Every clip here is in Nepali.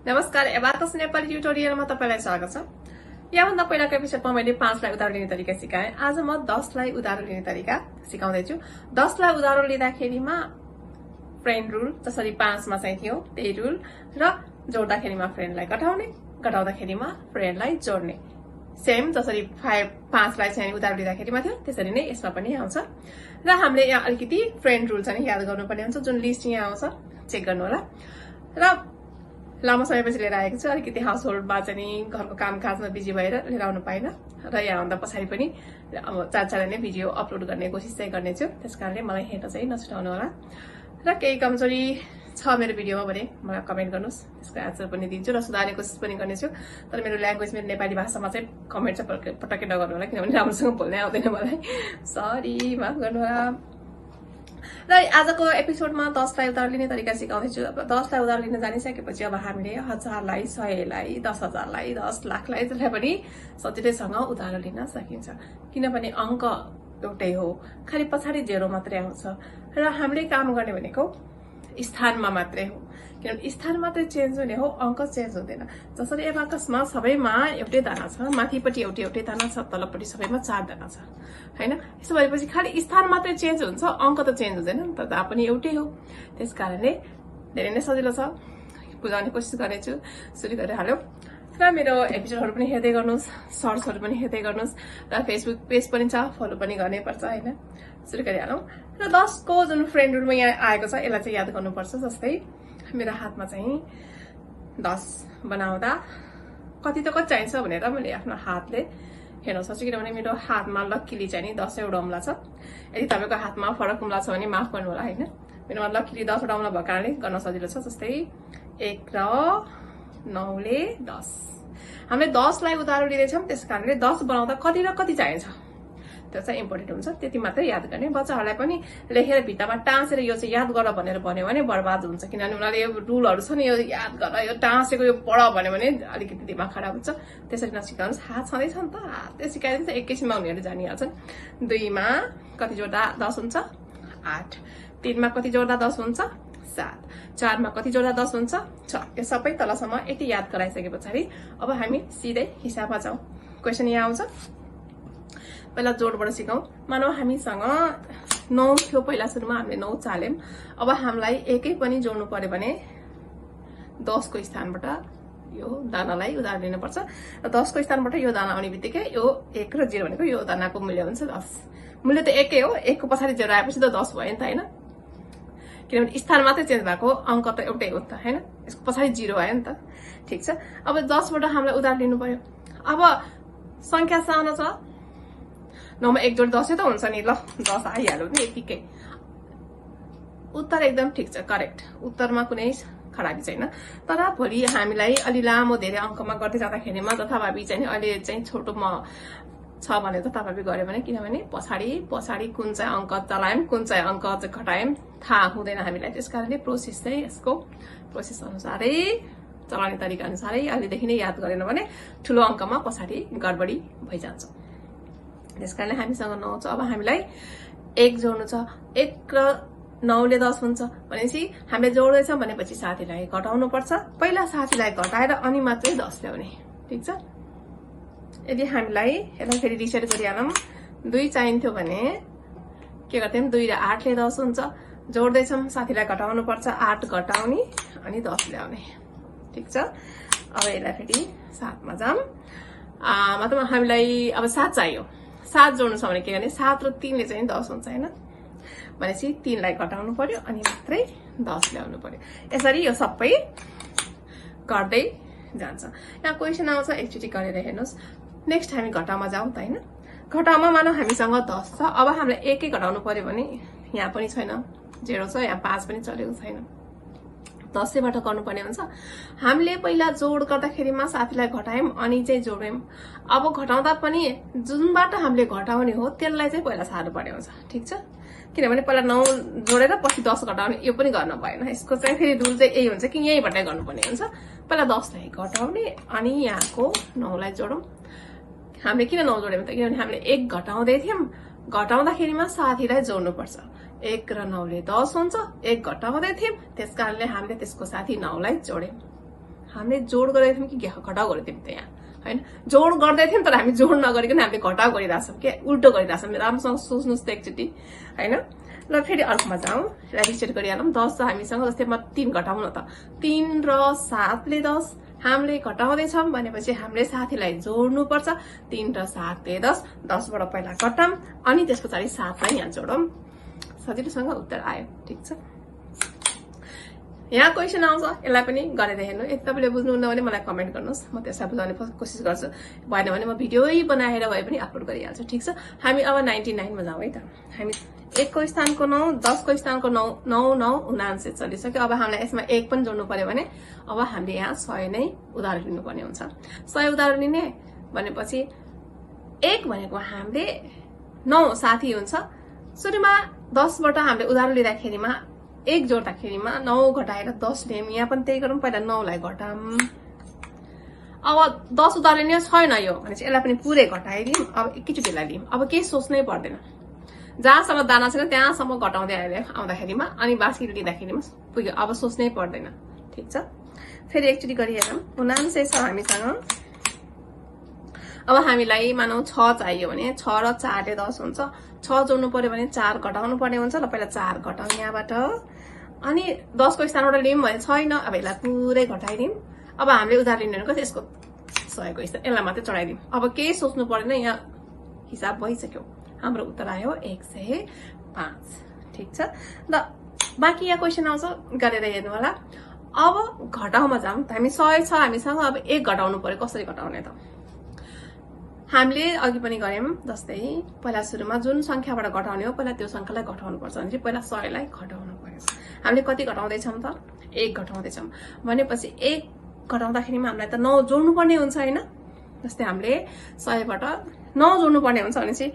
नमस्कार, एबाकस नेपाली ट्युटोरियलमा तपाईलाई स्वागत छ। यहाँभन्दा पहिलाको एपिसोडमा मैले 5 लाई उधारो लिने तरिका सिकाएँ। आज म 10 लाई उधारो लिने तरिका सिकाउँदैछु। 10 लाई उधारो लिँदाखेरिमा फ्रेन्ड रुल जसरी 5 मा चाहिँ थियो त्यही रुल र जोड्दाखेरिमा फ्रेन्डलाई घटाउने, घटाउँदाखेरिमा फ्रेन्डलाई जोड्ने। सेम जसरी 5 लाई चाहिँ उधारो लिँदाखेरिमा थियो त्यसरी नै यसमा पनि आउँछ। र हामीले यहाँ अलिकति फ्रेन्ड रुल चाहिँ याद गर्नुपर्ने हुन्छ। जुन लिस्ट यहाँ आउँछ चेक गर्नु होला। र लामो समयपछि लिएर आएको छु। अलिकति हाउस होल्डमा चाहिँ घरको कामकाजमा बिजी भएर लिएर आउनु पाइन र यहाँभन्दा पछाडि पनि अब चाँडै नै भिडियो अपलोड गर्ने कोसिस चाहिँ गर्नेछु। त्यसकारणले मलाई हेर्न चाहिँ नछुटाउनु होला। र केही कमजोरी छ मेरो भिडियोमा भने मलाई कमेन्ट गर्नुहोस्, त्यसको एन्सर पनि दिन्छु र सुधार्ने कोसिस पनि गर्नेछु। तर मेरो ल्याङ्ग्वेज मेरो नेपाली भाषामा चाहिँ कमेन्ट चाहिँ पटक्कै नगर्नु होला, किनभने राम्रोसँग बोल्नै आउँदैन मलाई। सरी, माफ गर्नु होला। र आजको एपिसोडमा 10 लाई उधारो लिने तरिका सिकाउँदैछु। अब 10 लाई उधारो लिन जानिसकेपछि अब हामीले 1000 लाई, 100 लाई, 10,000 लाई, 10 लाख लाई जसलाई पनि सजिलैसँग उधारो लिन सकिन्छ। किनभने अङ्क एउटै हो, खालि पछाडि जेरो मात्रै आउँछ र हामीले काम गर्ने भनेको स्थानमा मात्रै हो। किनभने स्थान मात्रै चेन्ज हुने हो, अङ्क चेन्ज हुँदैन। जसरी एबाकसमा सबैमा एउटै दाना छ, माथिपट्टि एउटै दाना छ, तलपट्टि सबैमा 4 दाना छ हैन। यसो भएपछि खालि स्थान मात्रै चेन्ज हुन्छ, अङ्क त चेन्ज हुँदैन नि त, दा पनि एउटै हो। त्यसकारणले धेरै नै सजिलो छ, बुझाउने कोसिस गर्नेछु। सुरु गरिहाल्यो। र मेरो एपिसोडहरू पनि हेर्दै गर्नुहोस्, सर्ट्सहरू पनि हेर्दै गर्नुहोस् र फेसबुक पेज पनि छ, फलो पनि गर्नै पर्छ हैन। सुरु गरिहालौँ। र 10 को जुन फ्रेन्ड रुलमा यहाँ आएको छ यसलाई चाहिँ याद गर्नुपर्छ। जस्तै मेरो हातमा चाहिँ 10 बनाउँदा कति त कति चाहिन्छ भनेर मैले आफ्नो हातले हेर्न सक्छु। किनभने मेरो हातमा लक्कीली चाहिँ नि 10 वटा औँला छ। यदि तपाईँको हातमा फरक औँला छ भने माफ गर्नु होला हैन। मेरोमा लक्कीली 10 वटा औँला भएको कारणले गर्न सजिलो छ। जस्तै 1 र 9 ले 10। हामीले 10 लाई उधारो लिँदैछौँ, त्यसकारणले 10 बनाउँदा कति र कति चाहिन्छ त्यो चाहिँ इम्पोर्टेन्ट हुन्छ। त्यति मात्रै याद गर्ने। बच्चाहरूलाई पनि लेखेर भित्तामा टाँसेर यो चाहिँ याद गर भनेर भन्यो भने बर्बाद हुन्छ। किनभने उनीहरूले यो रुलहरू छ नि, यो याद गर, यो टाँसेको यो पढ भन्यो भने अलिकति दिमाग खराब हुन्छ। त्यसरी नसिकाउनुहोस्। हात छँदैछ नि त, हातले सिकाइदिन्छ, एकैछिनमा उनीहरू जानिहाल्छन्। 2 मा कति जोड्दा 10 हुन्छ? 8। 3 मा कति जोड्दा 10 हुन्छ? 7। 4 मा कति जोड्दा 10 हुन्छ? 6। यो सबै तलसम्म यति याद गराइसके पछाडि अब हामी सिधै हिसाबमा जाउँ। क्वेसन यहाँ आउँछ। पहिला जोडबाट सिकौं। मानौ हामीसँग 9 थियो, पहिला सुरुमा हामीले 9 चाल्यौं। अब हामीलाई एकै पनि जोड्नु पर्यो भने 10 को स्थानबाट यो दानालाई उधारो लिनुपर्छ। र 10 को स्थानबाट यो दाना आउने बित्तिकै यो 1 र 0 भनेको यो दानाको मूल्य हुन्छ 10। मूल्य त एकै हो, 1 को पछाडि 0 आएपछि त 10 भयो नि त हैन। किनभने स्थान मात्रै चेन्ज भएको, अङ्क त एउटै हो नि त हैन। यसको पछाडि 0 आयो नि त। ठीक छ। अब 10 बाट हामीलाई उधारो लिनु पर्यो। अब संख्या सानो छ, 9 मा 1 जोड 10 त हुन्छ नि। ल 10 आइहाल्यो नि यतिकै। उत्तर एकदम ठिक छ, करेक्ट। उत्तरमा कुनै खराबी छैन। तर भोलि हामीलाई अलि लामो धेरै अङ्कमा गर्दै जाँदाखेरिमा जथाभावी चाहिँ अहिले चाहिँ छोटोमा छ भने जथाभावी गर्यो भने, किनभने पछाडि कुन चाहिँ अङ्क चलायौं, कुन चाहिँ अङ्क चाहिँ घटायौं थाहा हुँदैन हामीलाई। त्यसकारणले प्रोसेस चाहिँ यसको प्रोसेस अनुसारै, चलाउने तरिका अनुसारै अहिलेदेखि नै याद गरेन भने ठुलो अङ्कमा पछाडि गडबडी भइजान्छ। त्यसकारणले हामीसँग 9 छ। अब हामीलाई 1 जोड्नु छ। 1 र 9 ले 10 हुन्छ भनेपछि हामीले जोड्दैछौँ भनेपछि साथीलाई घटाउनु पर्छ। पहिला साथीलाई घटाएर अनि मात्रै 10 ल्याउने। ठीक छ। यदि हामीलाई यसलाई फेरि रिसेट गरिहालौँ। 2 चाहिन्थ्यो भने के गर्थ्यौँ? 2 र 8 ले 10 हुन्छ। जोड्दैछौँ, साथीलाई घटाउनु पर्छ, 8 घटाउने अनि 10 ल्याउने। ठीक छ। अब यसलाई फेरि 7 मा जाम। मतलब हामीलाई अब 7 चाहियो। 7 जोड्नु छ भने के गर्ने? 7 र 3 ले चाहिँ 10 हुन्छ हैन। भनेपछि 3 लाई घटाउनु पर्यो अनि मात्रै 10 ल्याउनु पर्यो। यसरी यो सबै गर्दै जान्छ। यहाँ क्वेसन आउँछ, एकचोटि गरेर हेर्नुहोस्। नेक्स्ट हामी घटाउमा जाउँ त हैन। घटाउमा मानौ हामीसँग 10 छ। अब हामीलाई 1 घटाउनु पर्यो भने यहाँ पनि छैन, 0 छ, यहाँ 5 पनि चलेको छैन। 10 बाट गर्नुपर्ने हुन्छ। हामीले पहिला जोड गर्दाखेरिमा साथीलाई घटायौं अनि चाहिँ जोड्यौं। अब घटाउँदा पनि जुनबाट हामीले घटाउने हो त्यसलाई चाहिँ पहिला सार्नु पर्ने हुन्छ। ठीक छ। किनभने पहिला 9 जोडेर पछि 10 घटाउने यो पनि गर्न भएन। यसको चाहिँ फेरि रुल चाहिँ यही हुन्छ कि यहीँबाटै गर्नुपर्ने हुन्छ। पहिला 10 लाई घटाउने अनि यहाँको 9 लाई जोडौं। हामीले किन 9 जोड्यौं त? किनभने हामीले 1 घटाउँदै थियौं। घटाउँदाखेरिमा साथीलाई जोड्नु पर्छ। 1 र 9 ले 10 हुन्छ। 1 घटाउँदै थियौं, त्यसकारणले हामीले त्यसको साथी 9 लाई जोड्यौं। हामीले जोड गर्दै थियौँ कि घटाउ गर्दै थियौँ त यहाँ हैन जोड गर्दै थियौँ तर हामी जोड नगरिकन हामीले घटाउ गरिरहेछौँ के उल्टो गरिरहेछौँ राम्रोसँग सोच्नुहोस् त एकचोटि हैन ल फेरि अर्कोमा जाउँ रिसेट गरिहालौँ 10 छ हामीसँग जस्तै म 3 घटाउँ न त 3 र 7 ले 10 हामीले घटाउँदैछौँ भनेपछि हामीले साथीलाई जोड्नु पर्छ 3 र 7 ले 10 10 बाट पहिला घटाम अनि त्यस पछाडि 7 लाई यहाँ जोडौँ सजिलोसँग उत्तर आयो ठीक छ यहाँ क्वेशन आउँछ यसलाई पनि गरेर हेर्नु यदि तपाईले बुझ्नुहुन्न भने मलाई कमेन्ट गर्नुहोस् म त्यसलाई बुझाउने कोसिस गर्छु भएन भने म भिडियोै बनाएर भए पनि अपलोड गरिहाल्छु ठीक छ हामी अब 99 मा जाउँ है त हामी 1 को स्थानको 9 10 को स्थानको 9 9 9 99 चलिसक्यो अब हामीलाई यसमा 1 पनि जोड्नु पर्यो भने अब हामीले यहाँ 100 नै उधारो लिनुपर्ने हुन्छ 100 उधारो लिने भनेपछि 1 भनेको हामीले 9 साथी हुन्छ सुरुमा 10 बाट हामीले उधारो लिँदाखेरिमा 1 जोड्दाखेरिमा 9 घटाएर 10 लियौं यहाँ पनि त्यही गरौँ पहिला 9 लाई घटाम अब 10 उधारो लिने छैन यो भनेपछि यसलाई पनि पुरै घटाइदियौं अब एकैचोटिलाई लियौं अब केही सोच्नै पर्दैन जहाँसम्म दाना छैन त्यहाँसम्म घटाउँदै आउँदाखेरिमा अनि बाँकी लिँदाखेरिमा पुग्यो अब सोच्नै पर्दैन ठीक छ फेरि एकचोटि गरिहेरौँ 99 छ हामीसँग अब हामीलाई मानौ 6 चाहियो भने 6 र 4 ले 10 हुन्छ 6 जोड्नु पर्यो भने 4 घटाउनु पर्ने हुन्छ ल पहिला 4 घटाउँ यहाँबाट अनि 10 को स्थानबाट लियौं भने छैन अब यसलाई पुरै घटाइदियौं अब हामीले उधार लिने भनेको यसको 100 को स्थान यसलाई मात्रै चढाइदियौं अब केही सोच्नु पर्दैन यहाँ हिसाब भइसक्यो हाम्रो उत्तर आयो 105 ठीक छ ल बाँकी यहाँ क्वेशन आउँछ गरेर हेर्नु होला अब घटाउमा जाउँ हामी 100 छ हामीसँग अब 1 घटाउनु पर्यो कसरी घटाउने त हामीले अघि पनि गर्यौं जस्तै पहिला सुरुमा जुन संख्याबाट घटाउने हो पहिला त्यो संख्यालाई घटाउनु पर्छ भने पहिला 100 लाई घटाउनु पर्यो हामीले कति घटाउँदै छौं त 1 घटाउँदै छौं भनेपछि 1 घटाउँदाखेरिमा हामीलाई त 9 जोड्नु पर्ने हुन्छ हैन जस्तै हामीले 100 बाट 9 जोड्नु पर्ने हुन्छ भनेपछि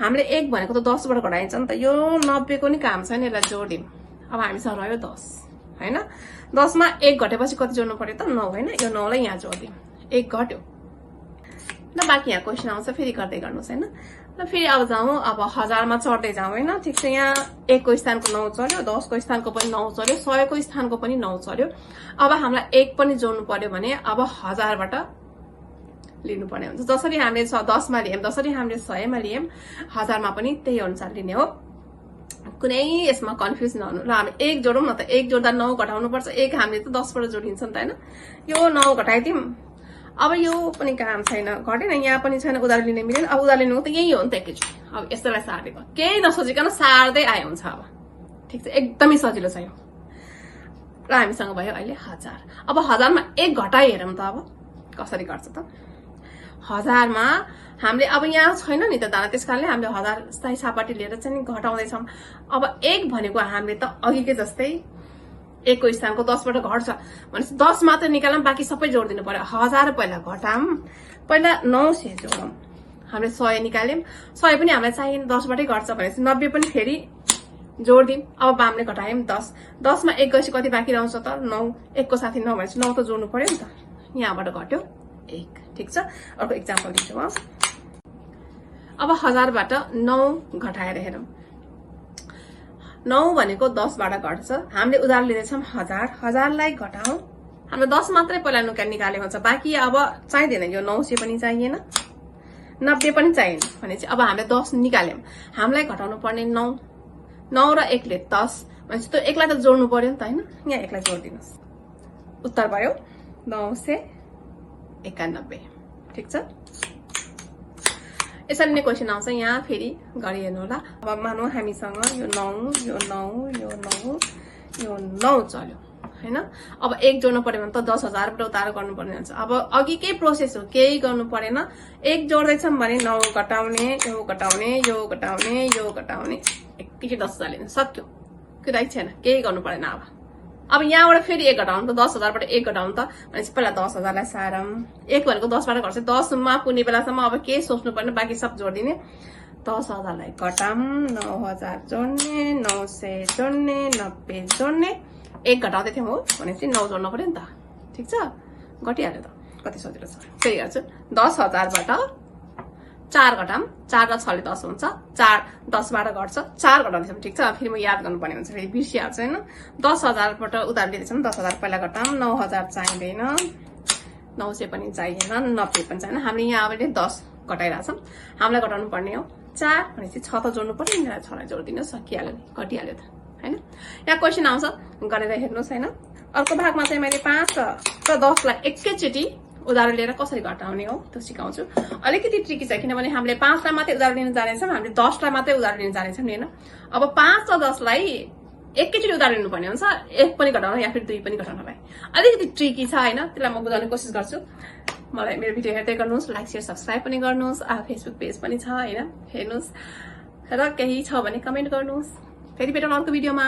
हामीले 1 भनेको त 10 बाट घटाइन्छ नि त यो 90 को नि काम छैन यसलाई जोड्यौं अब हामीसँग रह्यो 10 हैन 10 मा 1 घटेपछि कति जोड्नु पर्यो त 9 हैन यो 9 लाई यहाँ जोड्यौं 1 घट्यो ल बाँकी यहाँ क्वेशन आउँछ फेरि गर्दै गर्नुस् हैन ल फेरि अब जाउँ अब 1000 मा चढ्दै जाउँ हैन ठीक छ यहाँ 1 को स्थानको 9 चढ्यो 10 को स्थानको पनि 9 चढ्यो 100 को स्थानको पनि 9 चढ्यो अब हामीलाई 1 पनि जोड्नु पर्यो भने अब 1000 बाट लिनु पर्ने हुन्छ जसरी हामीले 10 मा लियौं जसरी हामीले 100 मा लियौं 1000 मा पनि त्यही अनुसार लिने हो कुनै यसमा कन्फ्युज नहुनु ल हामी 1 जोडौं न त 1 जोड्दा 9 घटाउनु पर्छ 1 हामीले त 10 बाट जोडिन्छ नि त हैन यो 9 घटाइदियौं अब यो पनि काम छैन घटेन यहाँ पनि छैन उधार लिने मिलेन अब उधार लिनु त यही हो नि त एकैचोटि अब यस्तोलाई सार्दिएको केही नसोचिकन सार्दै आए हुन्छ अब ठीक छ एकदमै सजिलो छ यो र हामीसँग भयो अहिले 1000 अब 1000 मा 1 घटाइ हेरौँ त अब कसरी गर्छ त 1000 मा हामीले अब यहाँ छैन नि त दाना त्यसकारणले हामीले 1000 स्थायी छापाटी लिएर चाहिँ घटाउँदै छौं अब 1 भनेको हामीले त अघिकै जस्तै 1 को स्थानको 10 बाट घट्छ भनेपछि 10 मात्र निकालौं बाकी सबै जोड्दिनु पर्यो 1000 पहिला घटाम पहिला 900 जोडौं हामीले 100 निकाल्यौं 100 पनि हामीलाई चाहिएन 10 बाटै घट्छ भनेपछि 90 पनि फेरि जोड्दियौं अब हामीले घटायौं 10 10 मा 1 गएपछि कति बाँकी रहन्छ त 9 1 को साथी 9 भनेपछि 9 त जोड्नु पर्यो नि त यहाँबाट घट्यो 1 ठीक छ अर्को एक्जाम्पल दिन्छु म अब 1000 बाट 9 घटाएर हेरौं 9 भनेको 10 बाट घट्छ हामीले उधार लिँदैछौं 1000 लाई घटाऊ हामीले 10 मात्रै पहिला निकालेको हुन्छ बाँकी अब चाहिदैन यो 900 पनि चाहिएन 90 पनि चाहिएन भनेपछि अब हामीले 10 निकाल्यौं हामीलाई घटाउनु पर्ने 9 9 र 1 ले 10 भनेपछि त्यो 1 लाई त जोड्नु पर्यो नि त हैन यहाँ 1 लाई जोड्दिनुस् उत्तर भयो 991 ठीक छ यसरी नै क्वेशन आउँछ यहाँ फेरि गरी हेर्नु होला अब मानौ हामीसँग यो 9 यो 9 यो 9 यो 9 चल्यो हैन अब 1 जोड्नु पर्यो भने त 10000 बाट उधारो गर्नु पर्ने हुन्छ अब अघिकै प्रोसेस हो केही गर्नु परेन 1 जोड्दै छम भने 9 घटाउने यो घटाउने यो घटाउने यो घटाउने एकैचोटि 10000 लिनु सक्यो कुरै छैन केही गर्नु पर्दैन अब यहाँबाट फेरि 1 घटाउनु त 10000 बाट 1 घटाउनु त भनेपछि पहिला 10000 लाई सारम 1 भनेको 10 बाट घट्छ 10 मा पुग्ने बेलासम्म अब के सोच्नु पर्ने बाँकी सब जोड्दिने 10000 लाई घटाम 9000 जोड्ने 900 जोड्ने 90 जोड्ने 1 घटाउँदै थियौं हो भनेपछि 9 जोड्नु पर्यो नि त ठीक छ घटिहाल्यो त कति सजिलो छ त्यही गर्छु 10000 बाट 4 घटाम 4 र 6 ले 10 हुन्छ 4 10 बाट घट्छ 4 घटाउँदैछौँ ठीक छ फेरि म याद गर्नुपर्ने हुन्छ फेरि बिर्सिहाल्छु हैन 10,000 बाट उधार लिँदैछौँ 10,000 पहिला घटाम 9,000 चाहिँदैन 900 पनि चाहिएन 90 पनि चाहिएन हामीले यहाँ अब 10 घटाइरहेछौँ हामीलाई घटाउनु पर्ने हो 4 भनेपछि 6 त जोड्नु पर्यो नि 6 लाई जोड्दिनु सकिहाल्यो घटिहाल्यो त हैन यहाँ क्वेशन आउँछ गरेर हेर्नुस् हैन अर्को भागमा चाहिँ मैले 5 र 10 लाई एकैचोटी उधारो लिएर कसरी घटाउने हो त्यो सिकाउँछु अलिकति ट्रिकी छ किनभने हामीले 5 लाई मात्रै उधारो लिन जानेछौँ हामीले 10 लाई मात्रै उधारो लिन जानेछौँ नि हैन अब 5 र 10 लाई एकैचोटी उधारो लिनुपर्ने हुन्छ एक पनि घटाउन या फिर 2 पनि घटाउनलाई अलिकति ट्रिकी छ हैन त्यसलाई म बुझाउने कोसिस गर्छु मलाई मेरो भिडियो हेर्दै गर्नुस् लाइक शेयर सब्स्क्राइब पनि गर्नुस् फेसबुक पेज पनि छ हैन हेर्नुस् र केही छ भने कमेन्ट गर्नुस् फेरि भेटौँ अर्को भिडियोमा